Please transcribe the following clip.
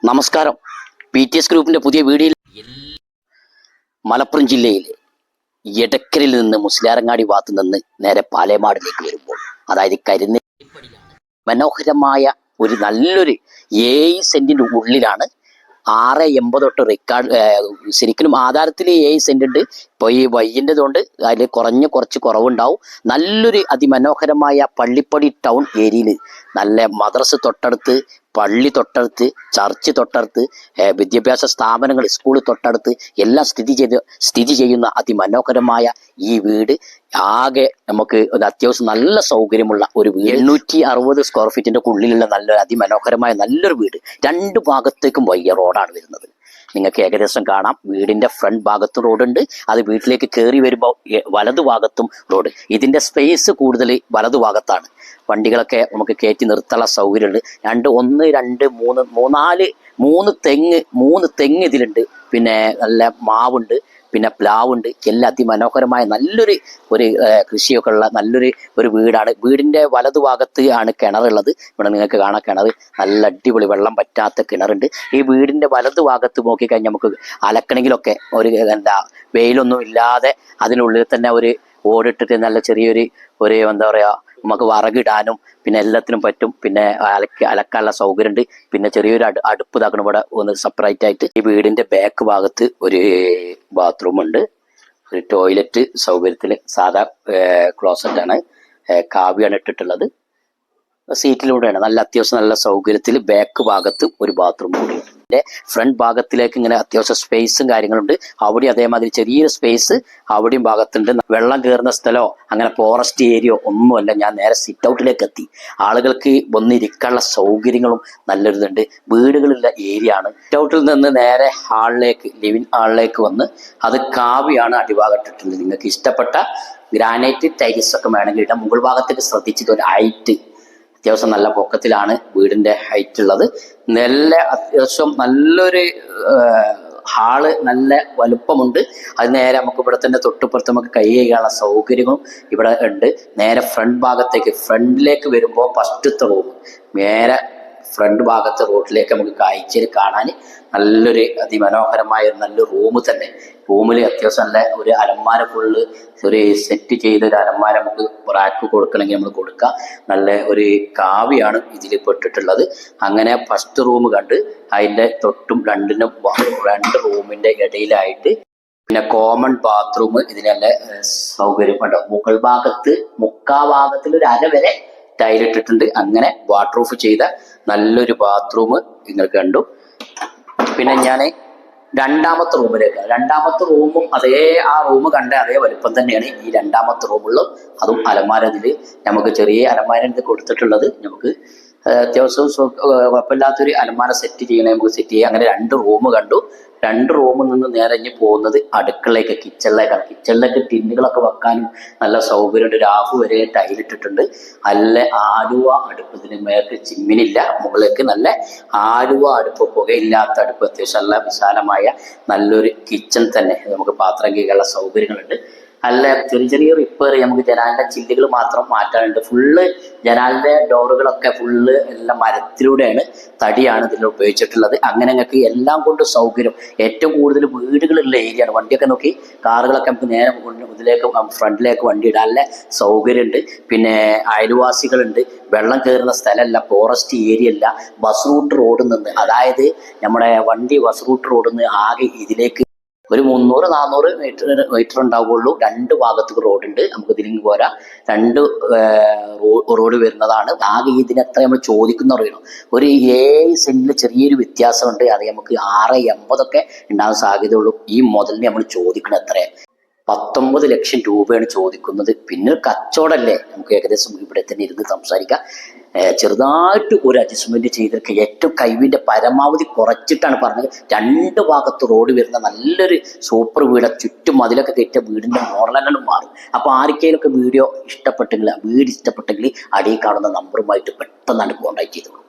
നമസ്കാരം. PTS ഗ്രൂപ്പിന്റെ പുതിയ വീഡിയോയിൽ മലപ്പുറം ജില്ലയിൽ എടക്കരയിൽ നിന്ന് മുസ്ലിയാരങ്ങാടി ഭാഗത്ത് നിന്ന് നേരെ പാലേമാടിലേക്ക് വരുമ്പോൾ, അതായത് കരിന്ന മനോഹരമായ ഒരു നല്ലൊരു 7 സെന്റിന്റെ ഉള്ളിലാണ് 680 തൊട്ട് റെക്കോർഡ്. ശരിക്കും ആധാരത്തിൽ 7 സെന്റ് ഉണ്ട്. ഇപ്പോൾ ഈ വയ്യൻ്റെത് കൊണ്ട് അതിൽ കുറച്ച് കുറവുണ്ടാവും. നല്ലൊരു അതിമനോഹരമായ പള്ളിപ്പടി ടൗൺ ഏരിയയിൽ നല്ല മദ്രസ തൊട്ടടുത്ത്, പള്ളി തൊട്ടടുത്ത്, ചർച്ച് തൊട്ടടുത്ത്, വിദ്യാഭ്യാസ സ്ഥാപനങ്ങൾ, സ്കൂൾ തൊട്ടടുത്ത് എല്ലാം സ്ഥിതി ചെയ്യുന്ന അതിമനോഹരമായ ഈ വീട് ആകെ നമുക്ക് ഒരു അത്യാവശ്യം നല്ല സൗകര്യമുള്ള ഒരു വീട്. 860 സ്ക്വയർ ഫീറ്റിന്റെ ഉള്ളിലുള്ള നല്ലൊരു അതിമനോഹരമായ നല്ലൊരു വീട്. 2 ഭാഗത്തേക്കും വലിയ റോഡാണ് വരുന്നത്. നിങ്ങൾക്ക് ഏകദേശം കാണാം. വീടിന്റെ ഫ്രണ്ട് ഭാഗത്തും റോഡുണ്ട്. അത് വീട്ടിലേക്ക് കയറി വരുമ്പോൾ വലതു ഭാഗത്തും റോഡ്. ഇതിന്റെ സ്പേസ് കൂടുതൽ വലതു ഭാഗത്താണ്. വണ്ടികളൊക്കെ നമുക്ക് കയറ്റി നിർത്താനുള്ള സൗകര്യമുണ്ട്. 1 2 3 മൂന്ന് തെങ്ങ് ഇതിലുണ്ട്. പിന്നെ നല്ല മാവുണ്ട്, പിന്നെ പ്ലാവുണ്ട്. എല്ലാം അതിമനോഹരമായ നല്ലൊരു കൃഷിയൊക്കെ ഉള്ള നല്ലൊരു വീടാണ്. വീടിന്റെ വലതു ഭാഗത്ത് ആണ് കിണറുള്ളത്. ഇവിടെ നിങ്ങൾക്ക് കാണാം കിണർ, നല്ല അടിപൊളി വെള്ളം പറ്റാത്ത കിണറുണ്ട്. ഈ വീടിന്റെ വലതു ഭാഗത്ത് നോക്കിക്കഴിഞ്ഞാൽ നമുക്ക് അലക്കണമെങ്കിലൊക്കെ വെയിലൊന്നും ഇല്ലാതെ അതിനുള്ളിൽ തന്നെ ഒരു ഓടിട്ടിട്ട് നല്ല ചെറിയൊരു എന്താ പറയാ, നമുക്ക് വറകിടാനും പിന്നെ എല്ലാത്തിനും പറ്റും. പിന്നെ അലക്കാനുള്ള സൗകര്യമുണ്ട്. പിന്നെ ചെറിയൊരു അടുപ്പ് ഇതാക്കണം ഇവിടെ ഒന്ന് സെപ്പറേറ്റ് ആയിട്ട്. ഈ വീടിന്റെ ബാക്ക് ഭാഗത്ത് ഒരു ബാത്റൂം ഉണ്ട്, ഒരു ടോയ്ലറ്റ് സൗകര്യത്തിൽ. സാധാ ക്ലോസറ്റ് ആണ്, കാവ്യാണ് ഇട്ടിട്ടുള്ളത്. സീറ്റിലൂടെയാണ് നല്ല അത്യാവശ്യം നല്ല സൗകര്യത്തിൽ. ബാക്ക് ഭാഗത്ത് ഒരു ബാത്റൂം കൂടി. ഫ്രണ്ട് ഭാഗത്തിലേക്ക് ഇങ്ങനെ അത്യാവശ്യം സ്പേസും കാര്യങ്ങളുണ്ട്. അവിടെ അതേമാതിരി ചെറിയൊരു സ്പേസ് അവിടെയും ഭാഗത്തുണ്ട്. വെള്ളം കയറുന്ന സ്ഥലമോ അങ്ങനെ ഫോറസ്റ്റ് ഏരിയയോ ഒന്നുമല്ല. ഞാൻ നേരെ സിറ്റ് ഔട്ടിലേക്ക് എത്തി. ആളുകൾക്ക് വന്നിരിക്കാനുള്ള സൗകര്യങ്ങളും നല്ലൊരിതുണ്ട്. വീടുകളുള്ള ഏരിയ ആണ്. സിറ്റ് ഔട്ടിൽ നിന്ന് നേരെ ലിവിംഗ് ഹാളിലേക്ക് വന്ന് അത് കാവ്യാണ് അടിഭാഗത്തിട്ടുള്ളത്. നിങ്ങൾക്ക് ഇഷ്ടപ്പെട്ട ഗ്രാനൈറ്റ് ടൈൽസ് ഒക്കെ വേണമെങ്കിൽ ഇടാം. മുകൾ ഭാഗത്തേക്ക് ശ്രദ്ധിച്ചിട്ട് ഒരു ഹൈറ്റ് അത്യാവശ്യം നല്ല പൊക്കത്തിലാണ് വീടിന്റെ ഹൈറ്റ് ഉള്ളത്. അത്യാവശ്യം നല്ലൊരു ഹാള്, നല്ല വലുപ്പമുണ്ട്. അത് നേരെ നമുക്ക് ഇവിടെ തന്നെ തൊട്ടുപുറത്ത് നമുക്ക് കൈ ചെയ്യാനുള്ള സൗകര്യങ്ങളും ഇവിടെ ഉണ്ട്. നേരെ ഫ്രണ്ടിലേക്ക് വരുമ്പോൾ ഫസ്റ്റത്തെ റൂം, നേരെ ഫ്രണ്ട് ഭാഗത്തെ റോഡിലേക്ക് നമുക്ക് കാഴ്ചയിൽ കാണാൻ നല്ലൊരു അതിമനോഹരമായ നല്ലൊരു റൂം തന്നെ. റൂമിൽ അത്യാവശ്യം നല്ല ഒരു അലമാര ഫുള്ള് ഒരു സെറ്റ് ചെയ്ത ഒരു അലമാര നമുക്ക് റാക്ക് കൊടുക്കണമെങ്കിൽ നമ്മൾ കൊടുക്കാം. നല്ല ഒരു കാവ്യാണ് ഇതിൽ പെട്ടിട്ടുള്ളത്. അങ്ങനെ ഫസ്റ്റ് റൂം കണ്ട് അതിൻ്റെ തൊട്ടും 2 റൂമിൻ്റെ ഇടയിലായിട്ട് പിന്നെ കോമൺ ബാത്റൂം. ഇതിനല്ല സൗകര്യം ഉണ്ടോ. മുക്കാ ഭാഗത്തിൽ ഒരു അര വരെ ടൈലിട്ടിട്ടുണ്ട്. അങ്ങനെ വാട്ടർ പ്രൂഫ് ചെയ്ത നല്ലൊരു ബാത്റൂം നിങ്ങൾ കണ്ടു. പിന്നെ ഞാൻ രണ്ടാമത്തെ റൂമും ആ റൂം കണ്ട അതേ വലുപ്പം തന്നെയാണ് ഈ രണ്ടാമത്തെ റൂമുള്ളൂ. അതും അലമാര ഇതിൽ നമുക്ക് ചെറിയ അലമാര കൊടുത്തിട്ടുള്ളത്. നമുക്ക് അത്യാവശ്യം കുഴപ്പമില്ലാത്തൊരു അലമാര സെറ്റ് ചെയ്യണേ നമുക്ക് സെറ്റ് ചെയ്യാം. അങ്ങനെ 2 റൂം കണ്ടു. 2 റൂമിൽ നിന്ന് നേരെ പോകുന്നത് അടുക്കളയിലേക്ക്, കിച്ചണിലേക്കാണ്. കിച്ചണിലേക്ക് ടിന്നുകളൊക്കെ വെക്കാനും നല്ല സൗകര്യമുണ്ട്. ഒരു ഹാഫ് വരെ ടൈലിട്ടിട്ടുണ്ട്. നല്ല ആലുവ അടുപ്പ്. ഇതിന് മേലേക്ക് ചിമ്മിനില്ല. മുകളിലേക്ക് നല്ല ആലുവ അടുപ്പ്, പുകയില്ലാത്ത അടുപ്പ്. അത്യാവശ്യം നല്ല വിശാലമായ നല്ലൊരു കിച്ചൺ തന്നെ. നമുക്ക് പാത്രം കഴുകാനുള്ള സൗകര്യങ്ങളുണ്ട്. നല്ല ചെറിയ റിപ്പയർ, നമുക്ക് ജനാലിന്റെ ചില്ലുകൾ മാത്രം മാറ്റാനുണ്ട്. ഫുള്ള് ജനാലിന്റെ ഡോറുകളൊക്കെ ഫുള്ള് എല്ലാം മരത്തിലൂടെയാണ്, തടിയാണ് ഇതിൽ ഉപയോഗിച്ചിട്ടുള്ളത്. അങ്ങനെ നിങ്ങൾക്ക് എല്ലാം കൊണ്ട് സൗകര്യം. ഏറ്റവും കൂടുതൽ വീടുകളുള്ള ഏരിയയാണ്. വണ്ടിയൊക്കെ നോക്കി കാറുകളൊക്കെ നമുക്ക് നേരെ ഫ്രണ്ടിലേക്ക് വണ്ടി ഇടാൻ നല്ല സൗകര്യമുണ്ട്. പിന്നെ അയൽവാസികളുണ്ട്. വെള്ളം കയറുന്ന സ്ഥലമല്ല, ഫോറസ്റ്റ് ഏരിയ അല്ല. ബസ് റൂട്ട് റോഡിൽ നിന്ന്, അതായത് നമ്മുടെ വണ്ടി ബസ് റൂട്ട് റോഡിൽ നിന്ന് ആകെ ഇതിലേക്ക് ഒരു 300-400 മീറ്റർ ഉണ്ടാവുകയുള്ളൂ. 2 ഭാഗത്തേക്ക് റോഡുണ്ട്. നമുക്ക് ഇതിലേക്ക് പോരാ. 2 റോഡ് വരുന്നതാണ്. ആകെ ഇതിനെത്ര നമ്മൾ ചോദിക്കുന്ന അറിയണം. ഒരു 7 സെന്റിൽ ചെറിയൊരു വ്യത്യാസമുണ്ട്. അത് നമുക്ക് 680 ഒക്കെ ഉണ്ടാകാൻ സാധ്യതയുള്ളൂ. ഈ മുതലിന് നമ്മൾ ചോദിക്കണം എത്ര? 19 ലക്ഷം രൂപയാണ് ചോദിക്കുന്നത്. പിന്നെ ഒരു കച്ചവടമല്ലേ, നമുക്ക് ഏകദേശം ഇവിടെ തന്നെ ഇരുന്ന് സംസാരിക്കാം. ചെറുതായിട്ട് ഒരു അഡ്ജസ്റ്റ്മെന്റ് ചെയ്തിട്ട് ഏറ്റവും കഴിവിന്റെ പരമാവധി കുറച്ചിട്ടാണ് പറഞ്ഞത്. 2 ഭാഗത്ത് റോഡ് വരുന്ന നല്ലൊരു സൂപ്പർ വീട്. ചുറ്റും അതിലൊക്കെ കയറ്റിയ വീടിന്റെ മോഡലെല്ലാം മാറും. അപ്പൊ ആർക്കെങ്കിലൊക്കെ വീഡിയോ ഇഷ്ടപ്പെട്ടെങ്കിൽ, വീട് ഇഷ്ടപ്പെട്ടെങ്കിൽ അടിയിൽ കാണുന്ന നമ്പറുമായിട്ട് പെട്ടെന്നാണ് കോൺടാക്ട് ചെയ്തോളൂ.